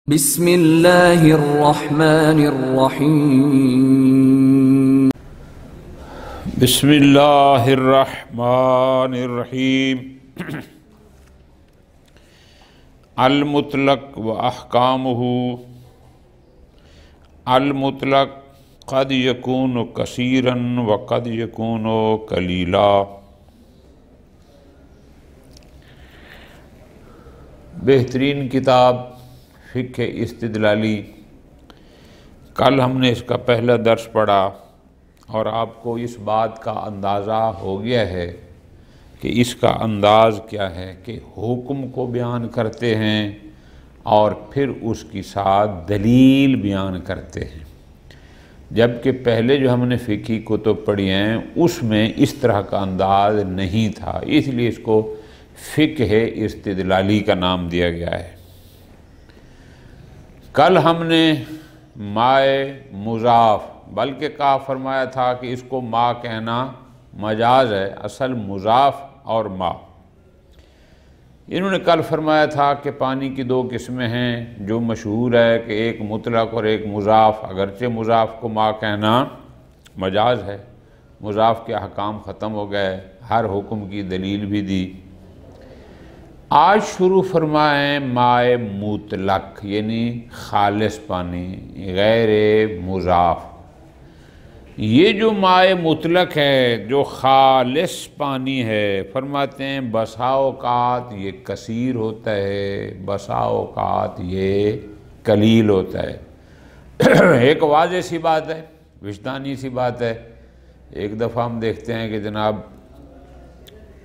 بسم اللہ الرحمن الرحیم بسم اللہ الرحمن الرحیم المطلق و احکامہ المطلق قد یکون کثیرا و قد یکون قلیلا۔ بہترین کتاب فقہ استدلالی۔ کل ہم نے اس کا پہلا درس پڑھا اور آپ کو اس بات کا اندازہ ہو گیا ہے کہ اس کا انداز کیا ہے کہ حکم کو بیان کرتے ہیں اور پھر اس کی ساتھ دلیل بیان کرتے ہیں، جبکہ پہلے جو ہم نے فقہی کتب پڑھی ہیں اس میں اس طرح کا انداز نہیں تھا، اس لیے اس کو فقہ استدلالی کا نام دیا گیا ہے۔ کل ہم نے مائے مضاف بلکہ کہا فرمایا تھا کہ اس کو ما کہنا مجاز ہے، اصل مضاف اور ما۔ انہوں نے کل فرمایا تھا کہ پانی کی دو قسمیں ہیں، جو مشہور ہے کہ ایک مطلق اور ایک مضاف، اگرچہ مضاف کو ما کہنا مجاز ہے، مضاف کے احکام ختم ہو گئے، ہر حکم کی دلیل بھی دی۔ آج شروع فرمائیں مائے مطلق یعنی خالص پانی غیر مضاف۔ یہ جو مائے مطلق ہے جو خالص پانی ہے، فرماتے ہیں بسا اوقات یہ کثیر ہوتا ہے، بسا اوقات یہ قلیل ہوتا ہے۔ ایک واضح سی بات ہے، وجدانی سی بات ہے۔ ایک دفعہ ہم دیکھتے ہیں کہ جناب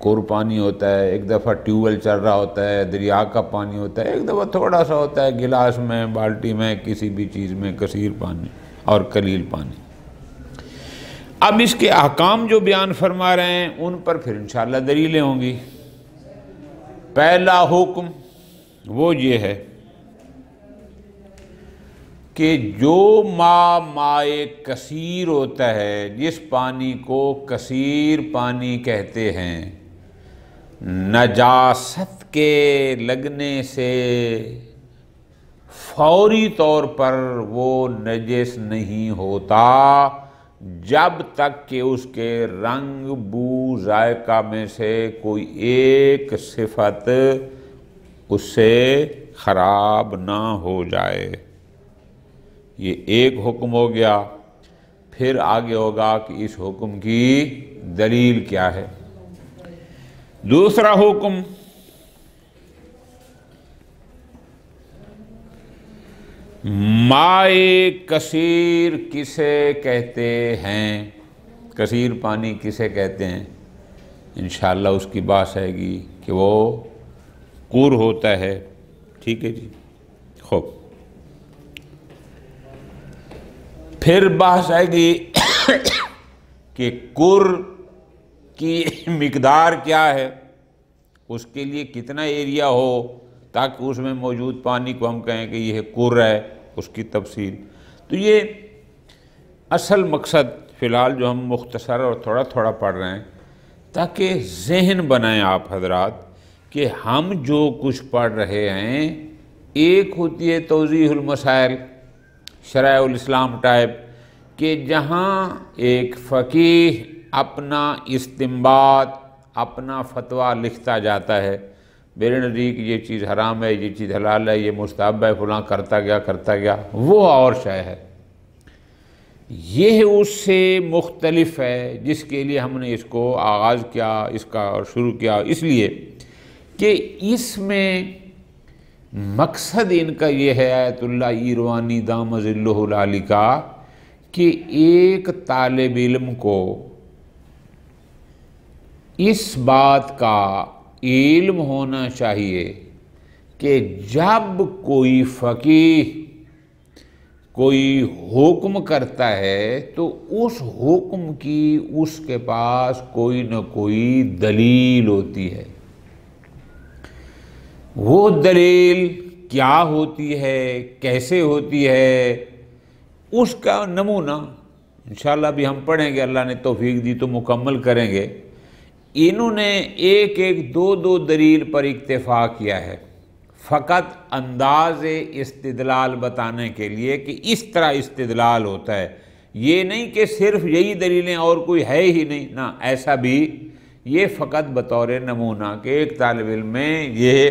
کور پانی ہوتا ہے، ایک دفعہ ٹیوب ویل چل رہا ہوتا ہے، دریا کا پانی ہوتا ہے، ایک دفعہ تھوڑا سا ہوتا ہے گلاس میں، بالٹی میں، کسی بھی چیز میں کثیر پانی اور قلیل پانی۔ اب اس کے احکام جو بیان فرما رہے ہیں ان پر پھر انشاءاللہ دلیلیں ہوں گی۔ پہلا حکم وہ یہ ہے کہ جو مائے کثیر ہوتا ہے، جس پانی کو کثیر پانی کہتے ہیں، نجاست کے لگنے سے فوری طور پر وہ نجس نہیں ہوتا جب تک کہ اس کے رنگ، بو، ذائقہ میں سے کوئی ایک صفت اس سے خراب نہ ہو جائے۔ یہ ایک حکم ہو گیا۔ پھر آگے ہوگا کہ اس حکم کی دلیل کیا ہے۔ دوسرا حکم مائے کثیر کسے کہتے ہیں، کثیر پانی کسے کہتے ہیں، انشاءاللہ اس کی بات آئے گی کہ وہ کور ہوتا ہے۔ ٹھیک ہے جی، خوب۔ پھر بحث آئے گی کہ کور کی مقدار کیا ہے، اس کے لیے کتنا ایریا ہو تاکہ اس میں موجود پانی کو ہم کہیں کہ یہ کور ہے، اس کی تفصیل۔ تو یہ اصل مقصد فی الحال جو ہم مختصر اور تھوڑا تھوڑا پڑھ رہے ہیں تاکہ ذہن بنائیں آپ حضرات کہ ہم جو کچھ پڑھ رہے ہیں، ایک ہوتی ہے توضیح المسائل شرائع الاسلام ٹائپ، کہ جہاں ایک فقیہ اپنا استنباط، اپنا فتویٰ لکھتا جاتا ہے، میرے نزدیک یہ چیز حرام ہے، یہ چیز حلال ہے، یہ مستحب ہے، فلاں کرتا گیا، وہ اور شے ہے۔ یہ اس سے مختلف ہے جس کے لیے ہم نے اس کو آغاز کیا، اس کا اور شروع کیا، اس لیے کہ اس میں مقصد ان کا یہ ہے آیت اللہ ایروانی دام ظلہ العالی کا، کہ ایک طالب علم کو اس بات کا علم ہونا چاہیے کہ جب کوئی فقیہ کوئی حکم کرتا ہے تو اس حکم کی اس کے پاس کوئی نہ کوئی دلیل ہوتی ہے۔ وہ دلیل کیا ہوتی ہے، کیسے ہوتی ہے، اس کا نمونہ انشاءاللہ بھی ہم پڑھیں گے، اللہ نے توفیق دی تو مکمل کریں گے۔ انہوں نے ایک دو دلیل پر اکتفا کیا ہے۔ فقط انداز استدلال بتانے کے لیے کہ اس طرح استدلال ہوتا ہے، یہ نہیں کہ صرف یہی دلیلیں اور کوئی ہے ہی نہیں، نہ ایسا بھی، یہ فقط بطور نمونہ کہ ایک طالب علم میں یہ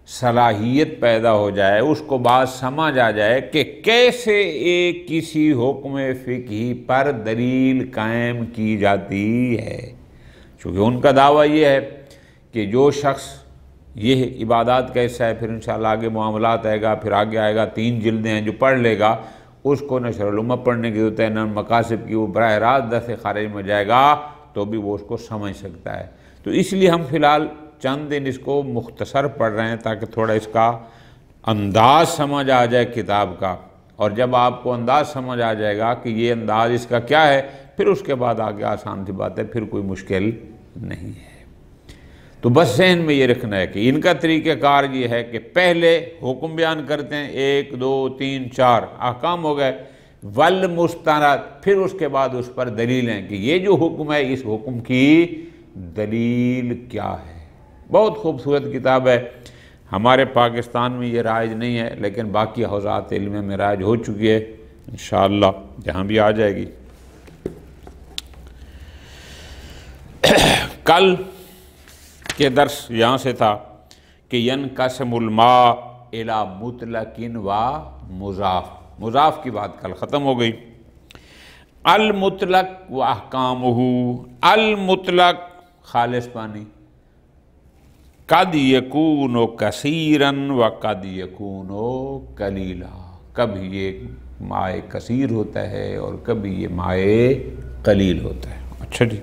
صلاحیت پیدا ہو جائے، اس کو بات سمجھ آ جائے کہ کیسے ایک کسی حکم فقہی پر دلیل قائم کی جاتی ہے۔ چونکہ ان کا دعویٰ یہ ہے کہ جو شخص یہ عبادات کا حصہ ہے، پھر انشاءاللہ آگے معاملات آئے گا، پھر آگے آئے گا 3 جلدیں ہیں، جو پڑھ لے گا اس کو نشر الامہ پڑھنے کی ضرورت ہے، نہ مقاصد کی، وہ براہ راست درس خارج میں جائے گا تو بھی وہ اس کو سمجھ سکتا ہے۔ تو اس لیے ہم فی الحال چند دن اس کو مختصر پڑھ رہے ہیں تاکہ تھوڑا اس کا انداز سمجھ آ جائے کتاب کا، اور جب آپ کو انداز سمجھ آ جائے گا کہ یہ انداز اس کا کیا ہے، پھر اس کے بعد آگے آسان سی بات ہے، پھر کوئی مشکل نہیں ہے۔ تو بس ذہن میں یہ رکھنا ہے کہ ان کا طریقہ کار یہ ہے کہ پہلے حکم بیان کرتے ہیں، 1 2 3 4 احکام ہو گئے، والمستند، پھر اس کے بعد اس پر دلیلیں کہ یہ جو حکم ہے اس حکم کی دلیل کیا ہے۔ بہت خوبصورت کتاب ہے، ہمارے پاکستان میں یہ رائج نہیں ہے، لیکن باقی حوزات علم میں رائج ہو چکی ہے، انشاءاللہ جہاں بھی آ جائے گی۔ کل کے درس یہاں سے تھا کہ ینقسم الماء الی مطلق و مضاف، مضاف کی بات کل ختم ہو گئی۔ المطلق و احکامہ، المطلق خالص پانی، قد یکون کثیرا و قد یکون قلیلا، کبھی یہ مائع کثیر ہوتا ہے اور کبھی یہ مائع قلیل ہوتا ہے۔ اچھا جی،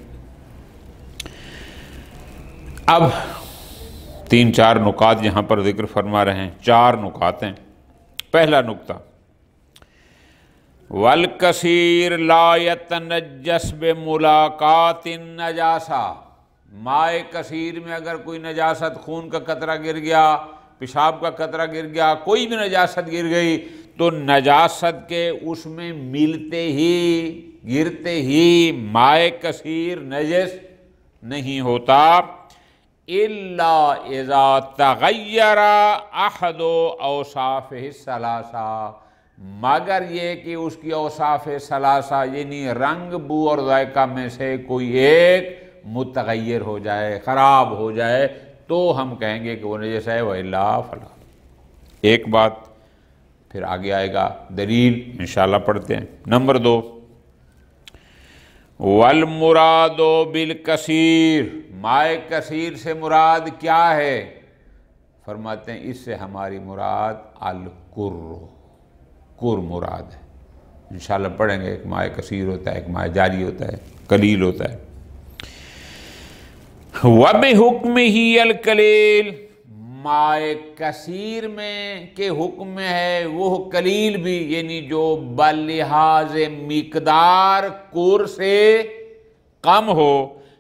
اب 3-4 نکات یہاں پر ذکر فرما رہے ہیں، 4 نکات ہیں۔ پہلا نکتہ، والکثیر لا یتنجس بملاقات النجاسہ، مائع کثیر میں اگر کوئی نجاست، خون کا قطرہ گر گیا، پیشاب کا قطرہ گر گیا، کوئی بھی نجاست گر گئی تو نجاست کے اس میں ملتے ہی، گرتے ہی مائع کثیر نجس نہیں ہوتا، الا اذا تغیر احد اوصافہ الثلاثہ، مگر یہ کہ اس کی اوصاف ثلاثہ یعنی رنگ، بو اور ذائقہ میں سے کوئی ایک متغیر ہو جائے، خراب ہو جائے، تو ہم کہیں گے کہ وہ نجس ہے، وَإِلَّا فَلَا۔ ایک بات، پھر آگے آئے گا دلیل، انشاءاللہ پڑھتے ہیں۔ نمبر 2، والمراد بالکثیر، مائع کثیر سے مراد کیا ہے؟ فرماتے ہیں اس سے ہماری مراد القر، قر مراد ہے۔ انشاءاللہ پڑھیں گے، ایک مائع کثیر ہوتا ہے، ایک مائع جاری ہوتا ہے، قلیل ہوتا ہے۔ وَبِحُکْمِهِ الْقَلِيلُ، مائع کثیر میں کے حکم میں ہے وہ قلیل بھی، یعنی جو بلحاظ مقدار قر سے کم ہو،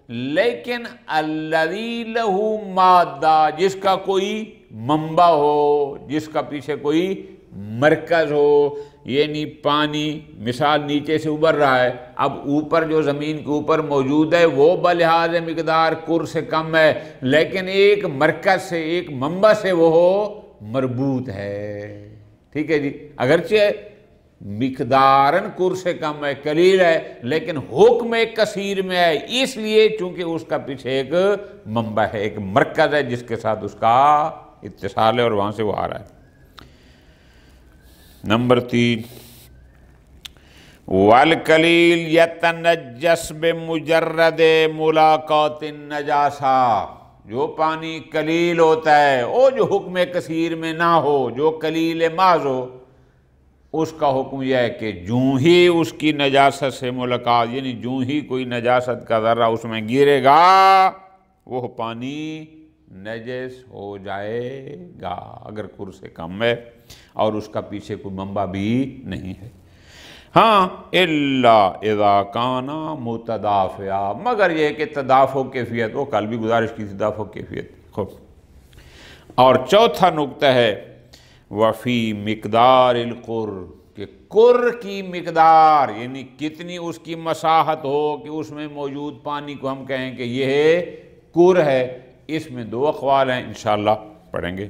لیکن الذی لہ مادہ، جس کا کوئی منبع ہو، جس کا پیچھے کوئی مرکز ہو، یعنی پانی مثال نیچے سے ابھر رہا ہے، اب اوپر جو زمین کے اوپر موجود ہے وہ بلحاظ مقدار قر سے کم ہے، لیکن ایک مرکز سے، ایک منبع سے وہ مربوط ہے، ٹھیک ہے جی، اگرچہ مقداراً قر سے کم ہے، قلیل ہے، لیکن حکم ایک کثیر میں ہے، اس لیے چونکہ اس کا پیچھے ایک منبع ہے، ایک مرکز ہے جس کے ساتھ اس کا اتصال ہے اور وہاں سے وہ آ رہا ہے۔ نمبر 3، والقلیل یتنجس بمجرد ملاقات النجاسہ، جو پانی قلیل ہوتا ہے، وہ جو حکم کثیر میں نہ ہو، جو قلیل محض ہو، اس کا حکم یہ ہے کہ جوں ہی اس کی نجاست سے ملاقات، یعنی جوں ہی کوئی نجاست کا ذرہ اس میں گرے گا، وہ پانی نجس ہو جائے گا، اگر قر سے کم ہے اور اس کا پیچھے کوئی منبع بھی نہیں ہے۔ ہاں، الا اذا کان متدافعا، مگر یہ کہ تدافع کیفیت، وہ کل بھی گزارش کی تدافع کیفیت۔ خوب، اور چوتھا نکتہ ہے وفی مقدار القر، کہ قر کی مقدار، یعنی کتنی اس کی مساحت ہو کہ اس میں موجود پانی کو ہم کہیں کہ یہ قر ہے، اس میں 2 اقوال ہیں، انشاءاللہ پڑھیں گے۔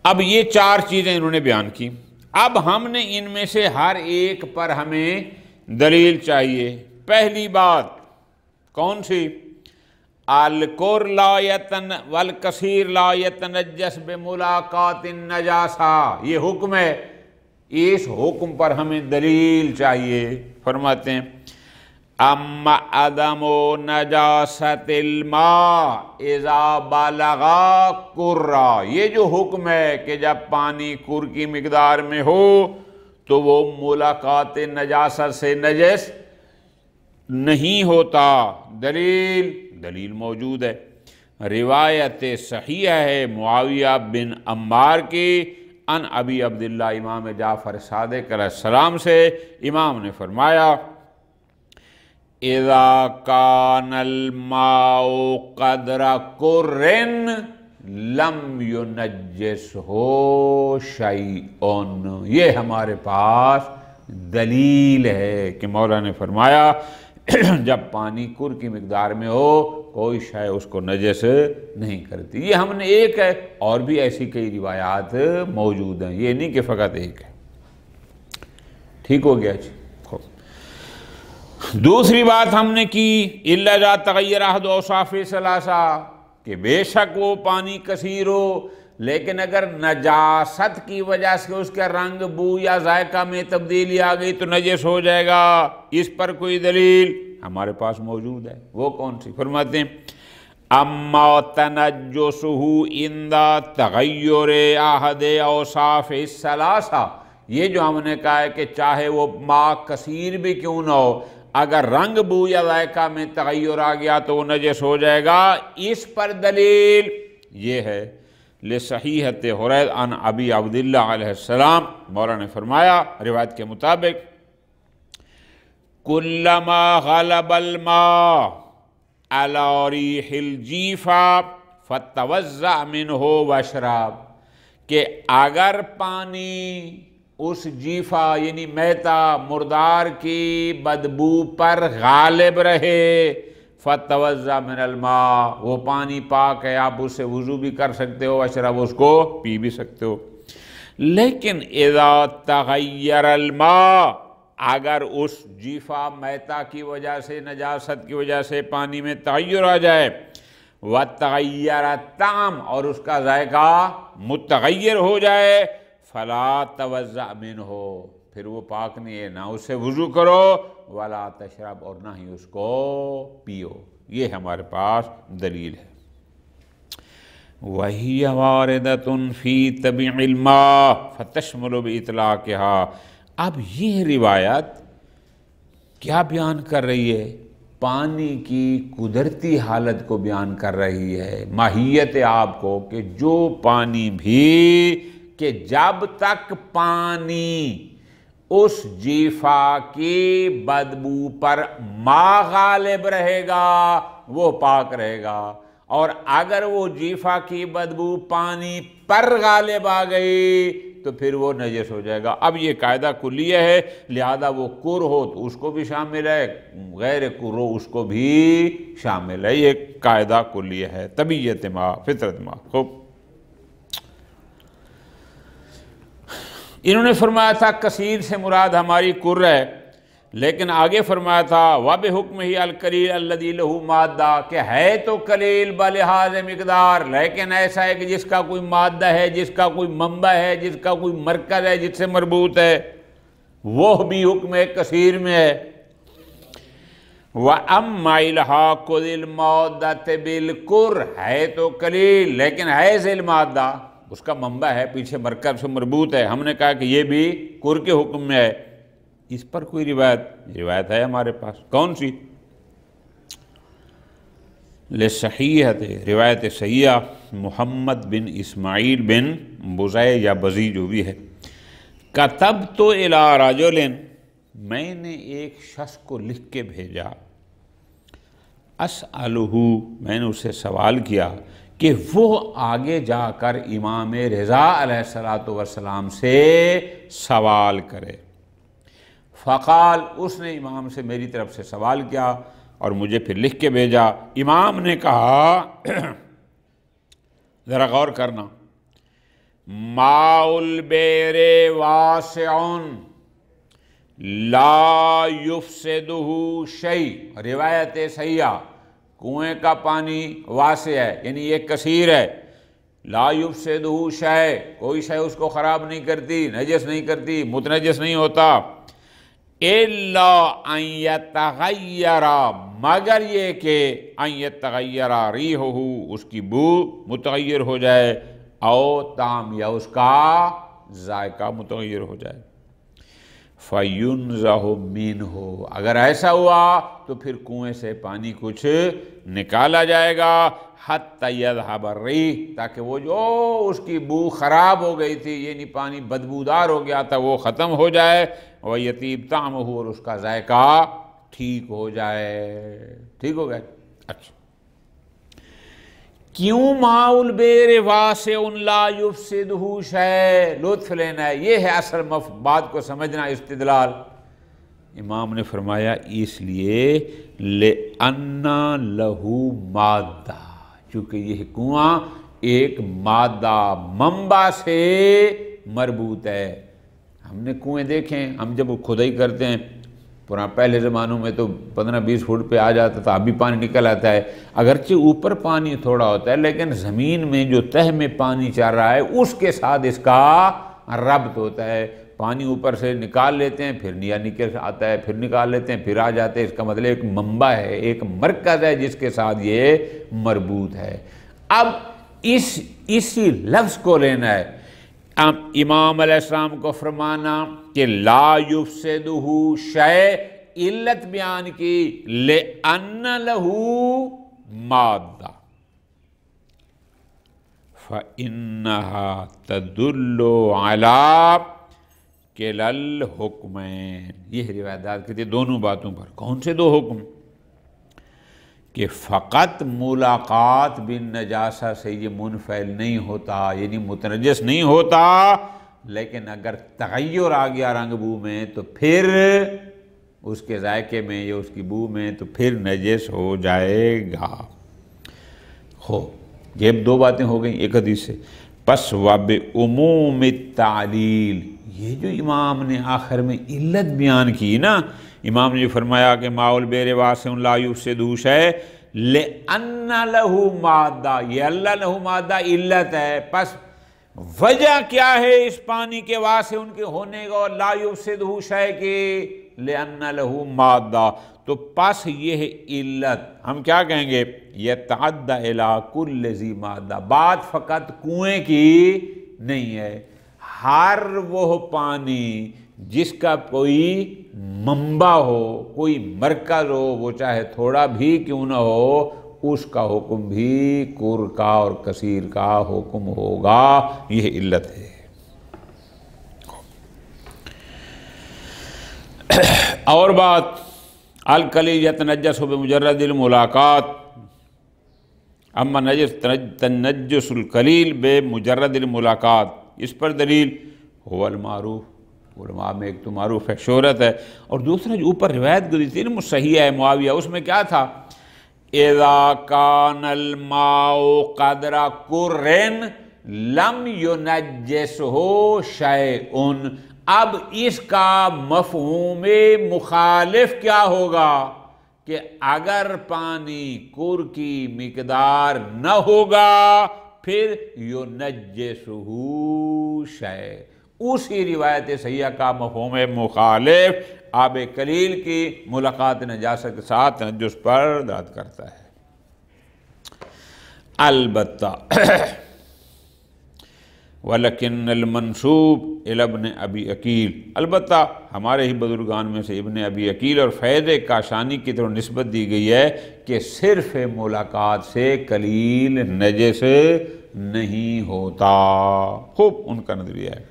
اب یہ 4 چیزیں انہوں نے بیان کی. اب ہم نے ان میں سے ہر ایک پر ہمیں دلیل چاہیے. پہلی بات کون سی؟ الکر لا یتن والکثیر لا یتنجس بملاقات النجاسہ، یہ حکم ہے. اس حکم پر ہمیں دلیل چاہیے. فرماتے ہیں اما عدم نجاست الماء اذا بلغا قرہ، یہ جو حکم ہے کہ جب پانی قر کی مقدار میں ہو تو وہ ملاقات نجاست سے نجس نہیں ہوتا. دلیل موجود ہے. روایت صحیح ہے معاویہ بن عمار کی ان ابی عبداللہ امام جعفر صادق علیہ السلام سے. امام نے فرمایا اذا کان الماء قدر قرٍ لم ینجسہ شیء. یہ ہمارے پاس دلیل ہے کہ مولا نے فرمایا جب پانی قر کی مقدار میں ہو کوئی شے اس کو نجس نہیں کرتی. یہ ہم نے ایک ہے، اور بھی ایسی کئی روایات موجود ہیں، یہ نہیں کہ فقط ایک ہے. ٹھیک ہو گیا جی. دوسری بات ہم نے کی الا اذا تغیر احد اوصاف ثلاثہ، کہ بے شک وہ پانی کثیر ہو لیکن اگر نجاست کی وجہ سے اس کے رنگ، بو یا ذائقہ میں تبدیلی آ گئی تو نجس ہو جائے گا. اس پر کوئی دلیل ہمارے پاس موجود ہے. وہ کون سی؟ فرماتے ہیں اما تنجسہ عند تغیر احد اوصاف الثلاثہ، یہ جو ہم نے کہا ہے کہ چاہے وہ ماء کثیر بھی کیوں نہ ہو، اگر رنگ، بو یا ذائقہ میں تغیر آ گیا تو وہ نجس ہو جائے گا. اس پر دلیل یہ ہے لصحیحۃ حریر عن ابی عبداللہ علیہ السلام. مولا نے فرمایا روایت کے مطابق کلما غلب الماء علی ریح الجیفہ فتوضأ منہ واشرب، کہ اگر پانی اس جیفہ یعنی میتہ مردار کی بدبو پر غالب رہے، فتوضأ من الماء، وہ پانی پاک ہے، آپ اس سے وضو بھی کر سکتے ہو، اشرب اس کو پی بھی سکتے ہو. لیکن اذا تغیر الماء، اگر اس جیفہ میتہ کی وجہ سے، نجاست کی وجہ سے پانی میں تغیر آ جائے، وتغیر الطعم، اور اس کا ذائقہ متغیر ہو جائے، فلا توضأ منہ، پھر وہ پاک نہیں ہے، نہ اس سے وضو کرو، ولا تشرب، اور نہ ہی اس کو پیو. یہ ہمارے پاس دلیل ہے. وَهِيَ وَارِدَةٌ فِي طَبْعِ الْمَاءِ فَتَشْمُلُ بِإِطْلَاقِهَا. اب یہ روایت کیا بیان کر رہی ہے؟ پانی کی قدرتی حالت کو بیان کر رہی ہے، ماہیت آب کو، کہ جو پانی بھی کہ جب تک پانی اس جیفہ کی بدبو پر ما غالب رہے گا وہ پاک رہے گا، اور اگر وہ جیفہ کی بدبو پانی پر غالب آ گئی تو پھر وہ نجس ہو جائے گا. اب یہ قاعدہ کلیہ ہے، لہذا وہ قر ہو تو اس کو بھی شامل ہے، غیر قر ہو اس کو بھی شامل ہے. یہ قاعدہ کلیہ ہے. طبیعت ما، فطرت ما. خوب. انہوں نے فرمایا تھا کثیر سے مراد ہماری قر ہے، لیکن آگے فرمایا تھا وَبِحُکْمِهِ الْقَلِيلُ الَّذِي لَهُ مادہ، کہ ہے تو قلیل بلحاظ مقدار، لیکن ایسا ہے کہ جس کا کوئی مادہ ہے، جس کا کوئی منبع ہے، جس کا کوئی مرکز ہے، جس سے مربوط ہے، وہ بھی حکم کثیر میں ہے. وَأَمَّا إِلْحَاقُ ذِي الْمَادَّةِ بِالْقُرِّ، ہے تو قلیل لیکن ہے ذی المادہ، اس کا منبع ہے، پیچھے مرکز سے مربوط ہے. ہم نے کہا کہ یہ بھی قر کے حکم میں ہے. اس پر کوئی روایت ہے ہمارے پاس. کون سی؟ لصحیحۃ، روایت صحیحہ محمد بن اسماعیل بن بزع یا بزی جو بھی ہے. کتبت الی رجل، میں نے ایک شخص کو لکھ کے بھیجا، اسألہ، میں نے اسے سوال کیا کہ وہ آگے جا کر امام رضا علیہ السلام سے سوال کرے. فقال، اس نے امام سے میری طرف سے سوال کیا اور مجھے پھر لکھ کے بھیجا. امام نے کہا ذرا غور کرنا، ماء البئر واسع لا یفسدہ شیء، روایت صحیحہ، کنویں کا پانی واسع ہے یعنی یہ کثیر ہے، لا یفسدہ شیء، کوئی شے اس کو خراب نہیں کرتی، نجس نہیں کرتی، متنجس نہیں ہوتا، الا ان یتغیر، مگر یہ کہ ان یتغیر ریحہ، اس کی بو متغیر ہو جائے، او طعم، یا اس کا ذائقہ متغیر ہو جائے، فَيُنْزَهُ مِنْهُ، اگر ایسا ہوا تو پھر کنویں سے پانی کچھ نکالا جائے گا، حَتَّى يَذْهَبَ الرِّيحُ، تاکہ وہ جو اس کی بو خراب ہو گئی تھی، یعنی پانی بدبودار ہو گیا تھا، وہ ختم ہو جائے، وَيَطِيبُ طَعْمُهُ، اور اس کا ذائقہ ٹھیک ہو جائے، ٹھیک ہو گئے۔ اچھا، کیوں ماء البئر واسع لا یفسدہ شیء، لطف لینا ہے، یہ ہے اصل بات کو سمجھنا، استدلال۔ امام نے فرمایا اس لیے لِأَنَّ لَهُ مادہ، چونکہ یہ کنواں ایک مادہ منبع سے مربوط ہے۔ ہم نے کنویں دیکھیں، ہم جب کھدائی کرتے ہیں، پہلے زمانوں میں تو 15-20 فٹ پہ آ جاتا تھا، ابھی پانی نکل آتا ہے، اگرچہ اوپر پانی تھوڑا ہوتا ہے لیکن زمین میں جو تہ میں پانی چل رہا ہے اس کے ساتھ اس کا ربط ہوتا ہے، پانی اوپر سے نکال لیتے ہیں، پھر نیا نکل آتا ہے، پھر نکال لیتے ہیں، پھر آ جاتے ہیں، اس کا مطلب ایک منبع ہے، ایک مرکز ہے جس کے ساتھ یہ مربوط ہے۔ اب اسی لفظ کو لینا ہے، امام علیہ السلام کو فرمانا کہ لا یفسدہ شیء، علت بیان کی لأن لہ مادہ، فإنہا تدل علی کلا الحکمین، یہ روایات کہتی ہے دونوں باتوں پر۔ کون سے دو حکم؟ کہ فقط ملاقات بالنجاسہ سے یہ منفعل نہیں ہوتا، یعنی متنجس نہیں ہوتا، لیکن اگر تغیر آ گیا رنگ بو میں تو پھر اس کے ذائقے میں یا اس کی بو میں تو پھر نجس ہو جائے گا۔ یہ دو باتیں ہو گئیں ایک حدیث سے۔ پس وبعموم التعلیل، یہ جو امام نے آخر میں علت بیان کی نا، امام نے جو فرمایا کہ ماء البئر واسع لا یفسدہ شیء لأن لہ مادہ، یہ اللہ لہ مادہ علت ہے، پس وجہ کیا ہے اس پانی کے واسع ان کے ہونے کا لا یفسدہ شیء کی؟ لأن لہ مادہ، تو پس یہ ہے علت، ہم کیا کہیں گے؟ یتعدی الی کل ذی مادہ، بات فقط کنویں کی نہیں ہے، ہر وہ پانی جس کا کوئی منبع ہو، کوئی مرکز ہو، وہ چاہے تھوڑا بھی کیوں نہ ہو، اس کا حکم بھی کر کا اور کثیر کا حکم ہوگا، یہ علت ہے۔ اور بات، الکلیل یتنجس بمجرد الملاقات، اما تنجس الکلیل بمجرد الملاقات، اس پر دلیل هو المعروف، علماء میں ایک تو معروف ہے، شہرت ہے، اور دوسرا جو اوپر روایت گزری تھی نا صحیح ہے معاویہ، اس میں کیا تھا؟ اذا کان الماء قدر کر لم ینجسہ شیء، اب اس کا مفہوم مخالف کیا ہوگا کہ اگر پانی کر کی مقدار نہ ہوگا پھر ینجسہ شیء، اسی روایت صحیحہ کا مفہوم مخالف آب کلیل کی ملاقات نجاست کے ساتھ تنجس پر دلالت کرتا ہے۔ البتہ وَلَكِنَّ الْمَنْسُوبِ إِلَى ابْنِ أَبِي عَقِيلٍ، البتہ ہمارے ہی بزرگان میں سے ابن ابی عقیل اور فیض کاشانی کی طرف نسبت دی گئی ہے کہ صرف ملاقات سے قلیل نجس نہیں ہوتا، خوب ان کا نظریہ ہے۔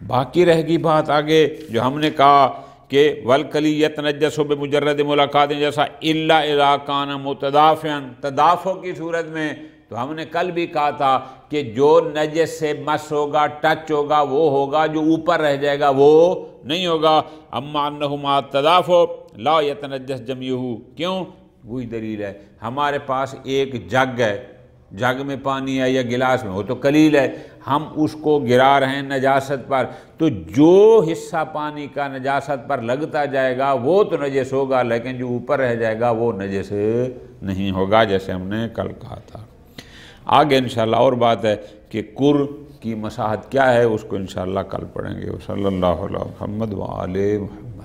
باقی رہ گئی بات آگے جو ہم نے کہا کہ وَالْقَلِيلُ يَتَنَجَّسُ بِمُجَرَّدِ مُلَاقَاتٍ جیسا إِلَّا إِذَا كَانَ مُتَدَافِعًا، تدافع کی صورت میں، تو ہم نے کل بھی کہا تھا کہ جو نجس سے مس ہوگا، ٹچ ہوگا، وہ ہوگا، جو اوپر رہ جائے گا وہ نہیں ہوگا۔ اما انہ مع التدافع لا يتنجس جميعہ، کیوں؟ وہی دلیل ہے، ہمارے پاس ایک جگ ہے، جگ میں پانی ہے یا گلاس میں، وہ تو قلیل ہے، ہم اس کو گرا رہے ہیں نجاست پر، تو جو حصہ پانی کا نجاست پر لگتا جائے گا وہ تو نجس ہوگا، لیکن جو اوپر رہ جائے گا وہ نجس نہیں ہوگا، جیسے ہم نے کل کہا تھا۔ آگے انشاءاللہ اور بات ہے کہ کر کی مساحت کیا ہے، اس کو انشاءاللہ کل پڑھیں گے۔ صلی اللہ علیہ محمد وآلہ محمد۔